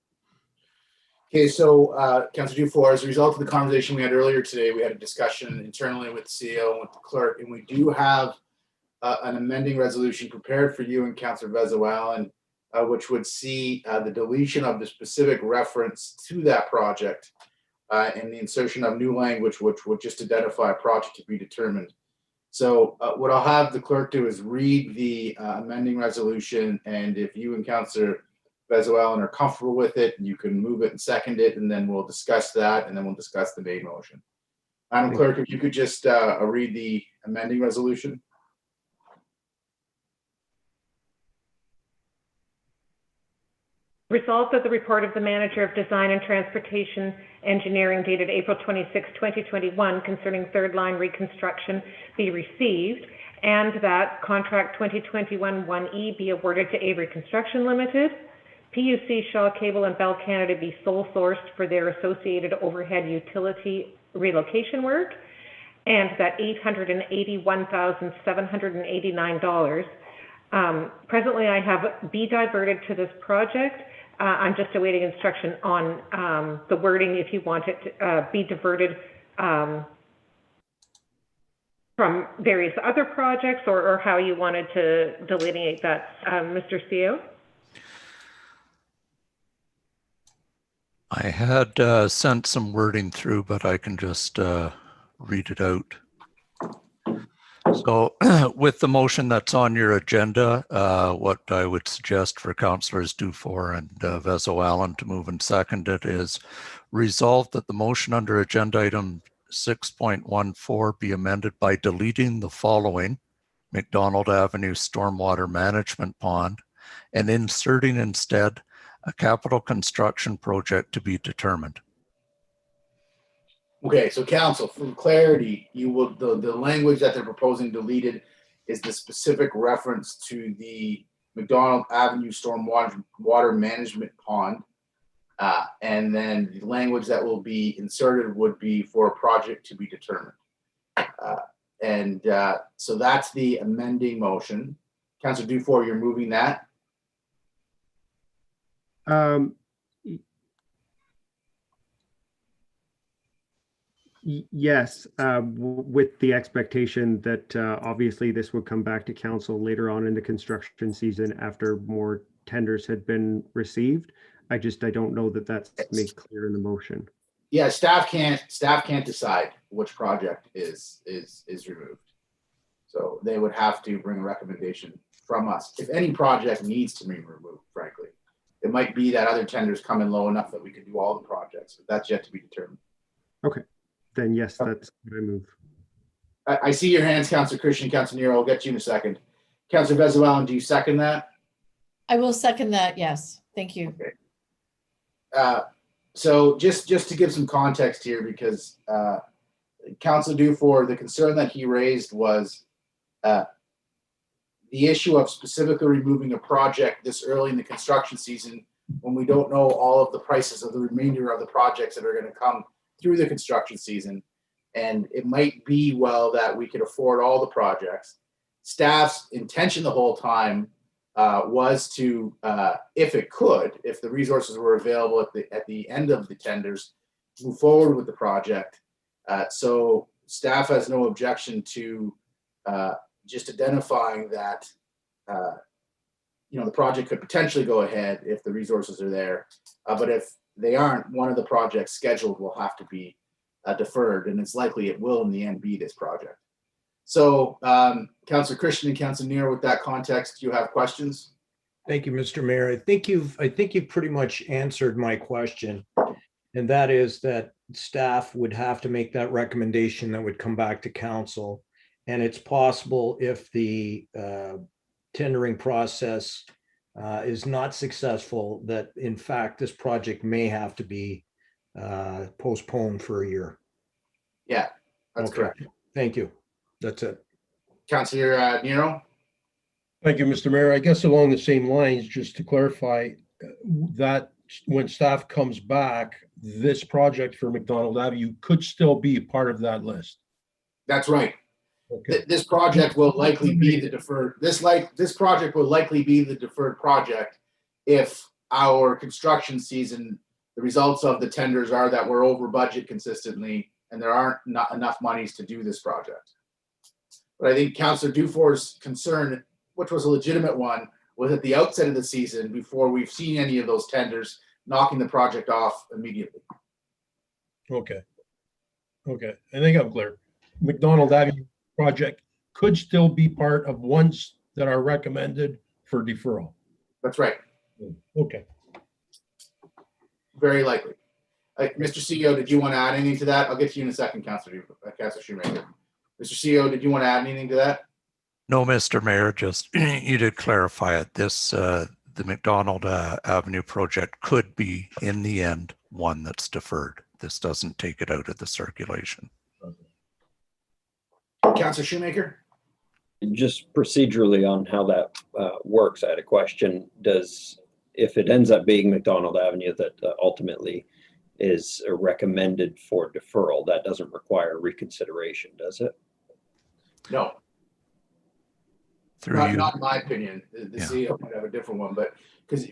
Okay, so Councillor Dufour, as a result of the conversation we had earlier today, we had a discussion internally with the CEO and with the clerk, and we do have an amending resolution prepared for you and Councillor Vezoal, which would see the deletion of the specific reference to that project and the insertion of new language, which would just identify a project to be determined. So what I'll have the clerk do is read the amending resolution, and if you and Councillor Vezoal are comfortable with it, you can move it and second it, and then we'll discuss that, and then we'll discuss the main motion. Madam Clerk, if you could just read the amending resolution. Resolved that the report of the Manager of Design and Transportation Engineering dated April 26, 2021 concerning third line reconstruction be received, and that contract 2021-1E be awarded to Avery Construction Limited, PUC, Shaw Cable and Bell Canada be sole sourced for their associated overhead utility relocation work, and that $881,789 presently I have be diverted to this project. I'm just awaiting instruction on the wording if you want it to be diverted from various other projects, or how you wanted to delineate that, Mr. CEO. I had sent some wording through, but I can just read it out. So with the motion that's on your agenda, what I would suggest for Councillors Dufour and Vezoal to move and second it is resolved that the motion under agenda item 6.14 be amended by deleting the following: McDonald Avenue Stormwater Management Pond, and inserting instead a capital construction project to be determined. Okay, so Council, for clarity, you will the language that they're proposing deleted is the specific reference to the McDonald Avenue Stormwater Management Pond, and then the language that will be inserted would be for a project to be determined. So that's the amending motion. Councillor Dufour, you're moving that. Yes, with the expectation that obviously this would come back to council later on in the construction season after more tenders had been received. I don't know that that's made clear in the motion. Yeah, staff can't decide which project is removed. So they would have to bring a recommendation from us if any project needs to be removed, frankly. It might be that other tenders come in low enough that we could do all the projects, but that's yet to be determined. Okay, then yes, that's what I move. I see your hands, Councillor Christian, Councillor Nero. I'll get you in a second. Councillor Vezoal, do you second that? I will second that, yes. Thank you. Okay. So just to give some context here, because Councillor Dufour, the concern that he raised was the issue of specifically removing a project this early in the construction season when we don't know all of the prices of the remainder of the projects that are going to come through the construction season. And it might be well that we could afford all the projects. Staff's intention the whole time was to, if the resources were available at the end of the tenders, move forward with the project. So staff has no objection to just identifying that the project could potentially go ahead if the resources are there, but if they aren't, one of the projects scheduled will have to be deferred, and it's likely it will in the end be this project. So Councillor Christian and Councillor Nero, with that context, do you have questions? Thank you, Mr. Mayor. I think you've pretty much answered my question, and that is that staff would have to make that recommendation that would come back to council. And it's possible if the tendering process is not successful, that in fact this project may have to be postponed for a year. Yeah, that's correct. Thank you. That's it. Councillor Nero? Thank you, Mr. Mayor. I guess along the same lines, just to clarify, that when staff comes back, this project for McDonald Avenue could still be part of that list. That's right. Okay. This project will likely be the deferred. This project will likely be the deferred project if our construction season, the results of the tenders are that we're over budget consistently, and there aren't not enough monies to do this project. But I think Councillor Dufour's concern, which was a legitimate one, was at the outset of the season, before we've seen any of those tenders, knocking the project off immediately. Okay. Okay, I think I'm clear. McDonald Avenue project could still be part of ones that are recommended for deferral. That's right. Okay. Very likely. Mr. CEO, did you want to add anything to that? I'll get to you in a second, Councillor Shoemaker. Mr. CEO, did you want to add anything to that? No, Mr. Mayor, just you did clarify it. This, the McDonald Avenue project could be, in the end, one that's deferred. This doesn't take it out of the circulation. Councillor Shoemaker? Just procedurally on how that works, I had a question. If it ends up being McDonald Avenue that ultimately is recommended for deferral, that doesn't require reconsideration, does it? No. Not in my opinion. The CEO might have a different one, but because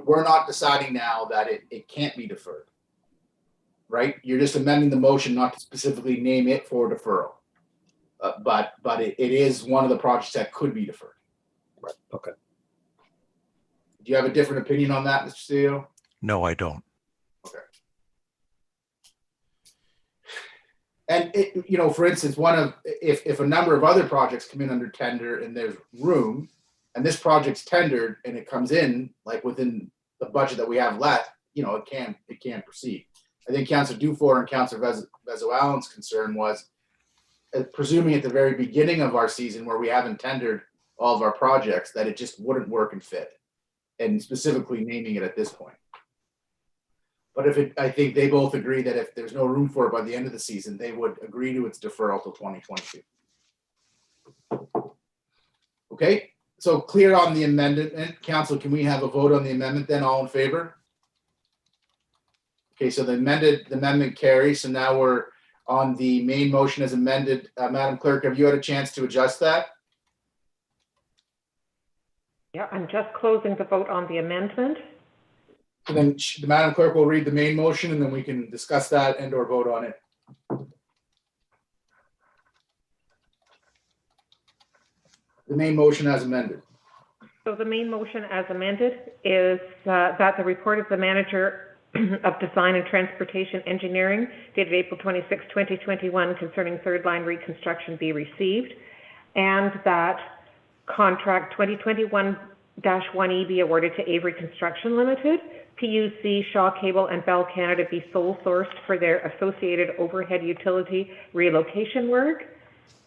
we're not deciding now that it can't be deferred, right? You're just amending the motion not to specifically name it for deferral, but it is one of the projects that could be deferred. Right. Okay. Do you have a different opinion on that, Mr. CEO? No, I don't. Okay. And for instance, if a number of other projects come in under tender and there's room, and this project's tendered and it comes in like within the budget that we have left, it can proceed. I think Councillor Dufour and Councillor Vezo-Allen's concern was presuming at the very beginning of our season where we haven't tendered all of our projects that it just wouldn't work and fit, and specifically naming it at this point. But I think they both agree that if there's no room for it by the end of the season, they would agree to its deferral till 2022. Okay, so clear on the amendment. Council, can we have a vote on the amendment then? All in favor? Okay, so the amendment carries. So now we're on the main motion as amended. Madam Clerk, have you had a chance to adjust that? Yeah, I'm just closing the vote on the amendment. And then the Madam Clerk will read the main motion and then we can discuss that and or vote on it. The main motion as amended. So the main motion as amended is that the report of the manager of Design and Transportation Engineering dated April 26, 2021 concerning third line reconstruction be received, and that contract 2021-1E be awarded to Avery Construction Limited, PUC, Shaw Cable, and Bell Canada be sole sourced for their associated overhead utility relocation work,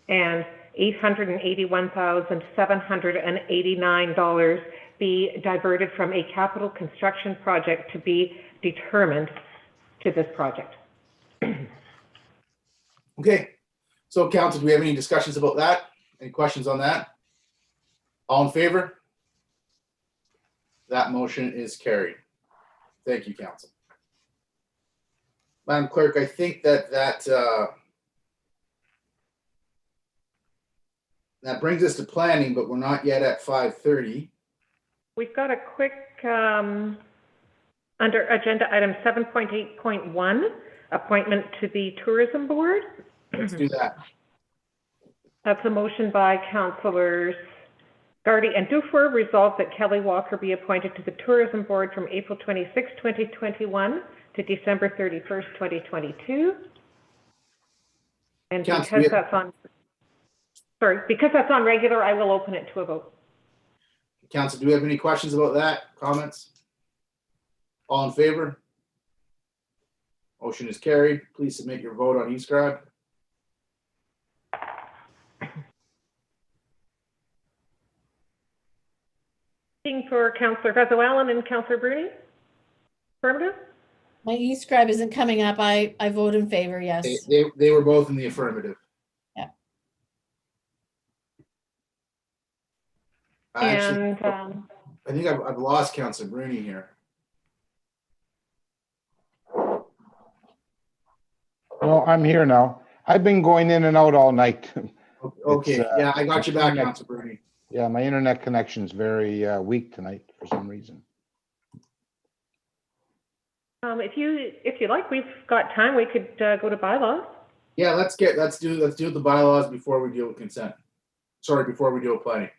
and $881,789 be diverted from a capital construction project to be determined to this project. Okay, so Council, do we have any discussions about that? Any questions on that? All in favor? That motion is carried. Thank you, Council. Madam Clerk, I think that brings us to planning, but we're not yet at 5:30. We've got a quick, under agenda item 7.8.1, appointment to the Tourism Board. Let's do that. That's a motion by Councillors Gardy and Dufour. Resolved that Kelly Walker be appointed to the Tourism Board from April 26, 2021 to December 31st, 2022. And because that's on regular, I will open it to a vote. Council, do we have any questions about that? Comments? All in favor? Motion is carried. Please submit your vote on eScribe. For Councillor Vezo-Allen and Councillor Bruni. Affirmative? My eScribe isn't coming up. I vote in favor, yes. They were both in the affirmative. Yeah. I think I've lost Councillor Bruni here. Well, I'm here now. I've been going in and out all night. Okay, It's, yeah, I got you back, internet- Council Bernie. Yeah, my internet connection's very weak tonight for some reason. If you like, we've got time. We could go to bylaws. Yeah, let's do the bylaws before we deal with consent. Sorry, before we deal with planning.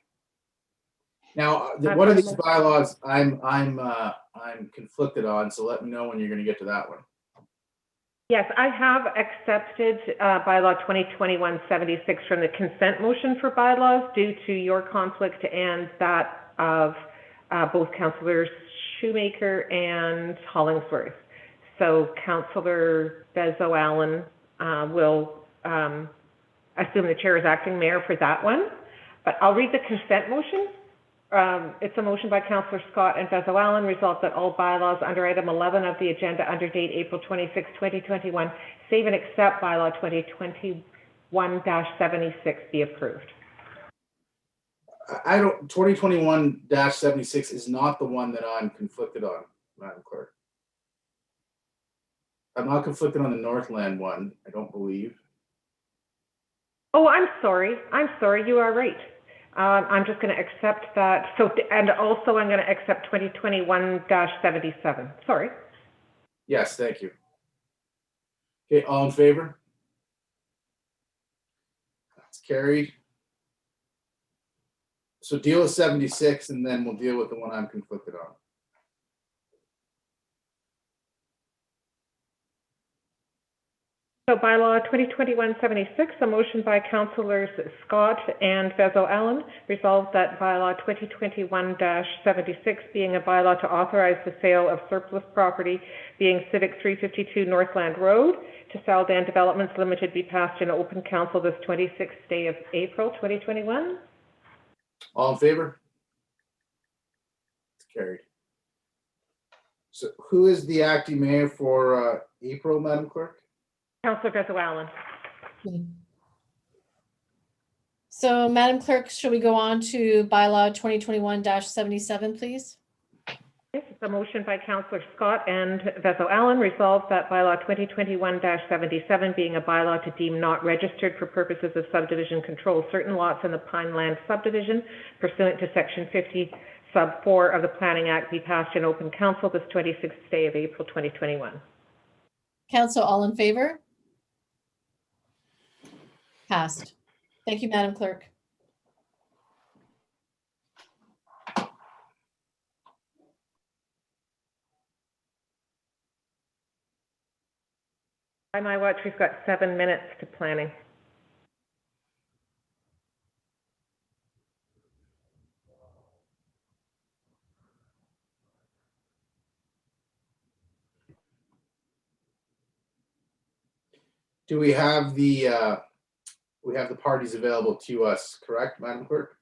Now, one of these bylaws I'm conflicted on, so let me know when you're going to get to that one. Yes, I have accepted bylaw 2021-76 from the consent motion for bylaws due to your conflict and that of both Councillors Shoemaker and Hollingsworth. So Councillor Bezo-Allen will assume the chair is acting mayor for that one. But I'll read the consent motion. It's a motion by Councillor Scott and Bezo-Allen, resolved that all bylaws under item 11 of the agenda under date April 26, 2021, save and accept bylaw 2021-76 be approved. 2021-76 is not the one that I'm conflicted on, Madam Clerk. I'm not conflicted on the Northland one, I don't believe. Oh, I'm sorry. You are right. I'm just going to accept that. So, and also I'm going to accept 2021-77. Sorry. Yes, thank you. Okay, all in favor? That's carried. So deal with 76 and then we'll deal with the one I'm conflicted on. So bylaw 2021-76, a motion by Councillors Scott and Bezo-Allen, resolved that bylaw 2021-76, being a bylaw to authorize the sale of surplus property, being Civic 352 Northland Road, to Saldan Developments Limited, be passed in open council this 26th day of April 2021. All in favor? It's carried. So who is the acting mayor for April, Madam Clerk? Councillor Bezo-Allen. So, Madam Clerk, shall we go on to bylaw 2021-77, please? Yes, it's a motion by Councillor Scott and Bezo-Allen, resolved that bylaw 2021-77, being a bylaw to deem not registered for purposes of subdivision control certain lots in the Pineland subdivision pursuant to section 50 sub 4 of the Planning Act, be passed in open council this 26th day of April 2021. Council, all in favor? Passed. Thank you, Madam Clerk. By my watch, we've got 7 minutes to planning. Do we have the parties available to us, correct, Madam Clerk?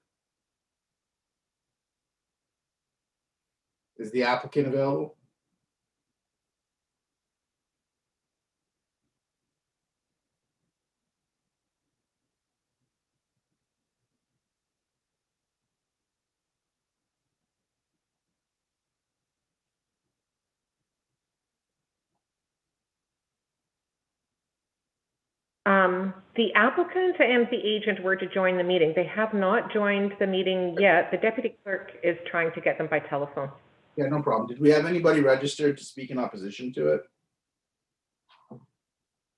Is the applicant available? The applicant and the agent were to join the meeting. They have not joined the meeting yet. The deputy clerk is trying to get them by telephone. Yeah, no problem. Did we have anybody registered to speak in opposition to it?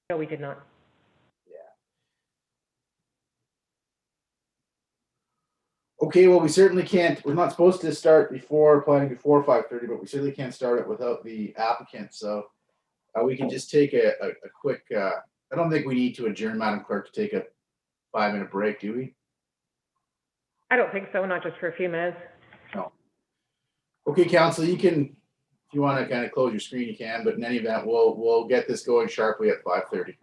No, we did not. Okay, well, we certainly can't, we're not supposed to start planning before 5:30, but we certainly can't start it without the applicant, so we can just take a quick, I don't think we need to adjourn, Madam Clerk, to take a 5-minute break, do we? I don't think so, not just for a few minutes. No. Okay, Council, you can, if you want to kind of close your screen, you can, but in any event, we'll get this going sharply at 5:30.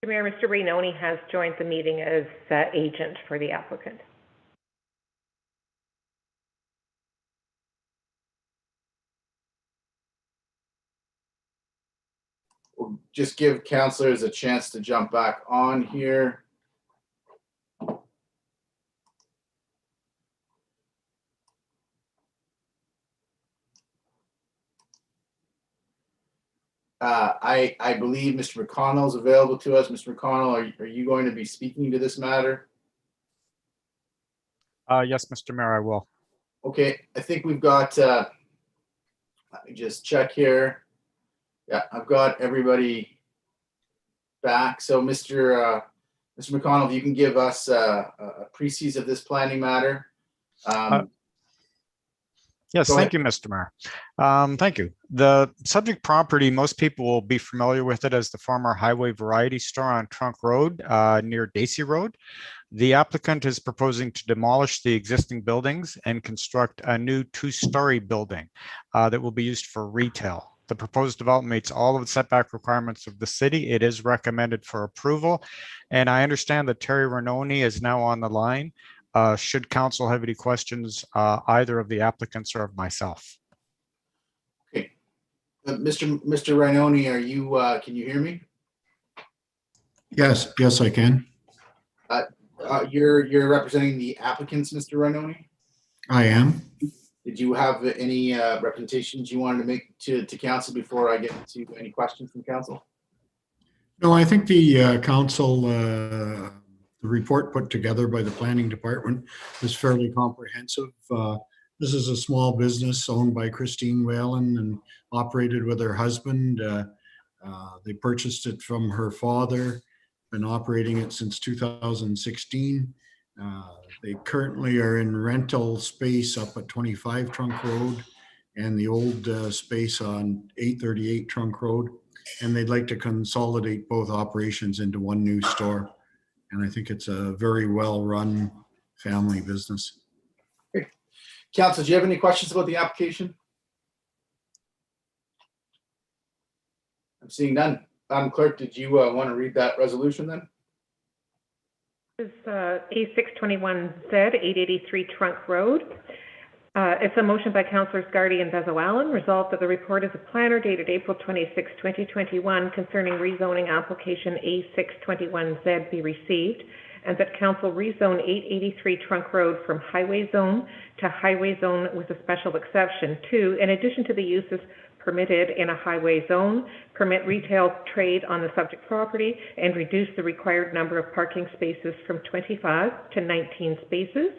Mr. Mayor, Mr. Rainoni has joined the meeting as agent for the applicant. We'll just give councilors a chance to jump back on here. I believe Mr. McConnell is available to us. Mr. McConnell, are you going to be speaking to this matter? Yes, Mr. Mayor, I will. Okay, I think we've got, let me just check here. Yeah, I've got everybody back. So Mr. McConnell, if you can give us a precis of this planning matter. Yes, thank you, Mr. Mayor. Thank you. The subject property, most people will be familiar with it as the former Highway Variety Store on Trunk Road near Dacey Road. The applicant is proposing to demolish the existing buildings and construct a new two-story building that will be used for retail. The proposed development meets all of the setback requirements of the city. It is recommended for approval. And I understand that Terry Ranoni is now on the line. Should council have any questions, either of the applicants or of myself? Okay, Mr. Rainoni, are you? Can you hear me? Yes, I can. You're representing the applicants, Mr. Rainoni? I am. Did you have any representations you wanted to make to council before I get to any questions from council? No, I think the council, the report put together by the planning department is fairly comprehensive. This is a small business owned by Christine Whalen and operated with her husband. They purchased it from her father, been operating it since 2016. They currently are in rental space up at 25 Trunk Road and the old space on 838 Trunk Road. And they'd like to consolidate both operations into one new store. And I think it's a very well-run family business. Okay. Council, do you have any questions about the application? I'm seeing none. Madam Clerk, did you want to read that resolution then? This is A621Z, 883 Trunk Road. It's a motion by Councillors Gardy and Bezo-Allen, resolved that the report as a planner dated April 26, 2021 concerning rezoning application A621Z be received, and that Council rezone 883 Trunk Road from highway zone to highway zone with a special exception to, in addition to the uses permitted in a highway zone, permit retail trade on the subject property, and reduce the required number of parking spaces from 25 to 19 spaces,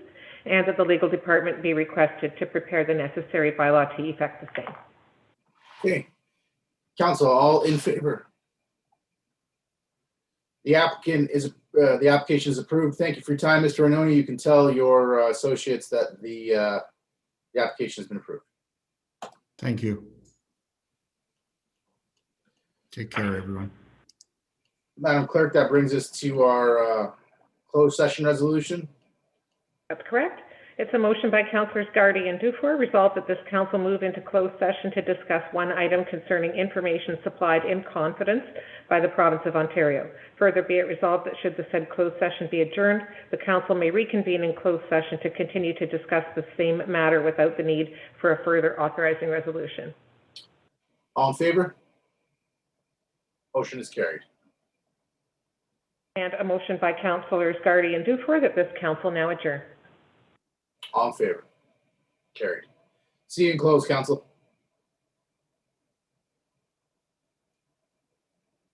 and that the legal department be requested to prepare the necessary bylaw to effect the same. Okay. Council, all in favor? The application is approved. Thank you for your time, Mr. Rainoni. You can tell your associates that the application has been approved. Thank you. Take care, everyone. Madam Clerk, that brings us to our closed session resolution. That's correct. It's a motion by Councillors Gardy and Dufour, resolved that this council move into closed session to discuss one item concerning information supplied in confidence by the province of Ontario. Further be it resolved that should the said closed session be adjourned, the council may reconvene in closed session to continue to discuss the same matter without the need for a further authorizing resolution. All in favor? Motion is carried. And a motion by Councillors Gardy and Dufour that this council now adjourn. All in favor? Carried. See you in closed, council.